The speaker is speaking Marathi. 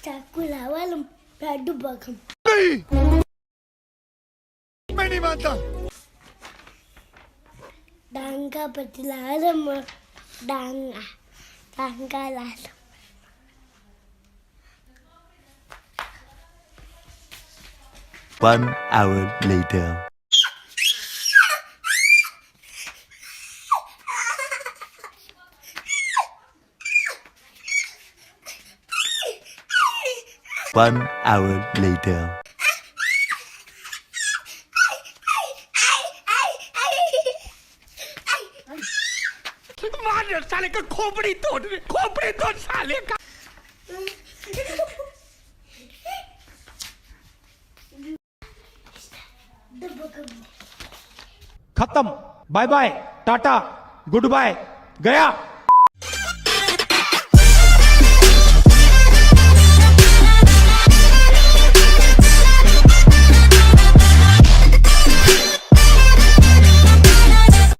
चाकू लावायला लाडू बघम. मैं नहीं मानता. डांगा पतीला आलम डांगा डांगा लाल. One hour later. One hour later. मार साले का खोपड़ी तोड़ साले का. खत्म. Bye bye, tata, goodbye, गया.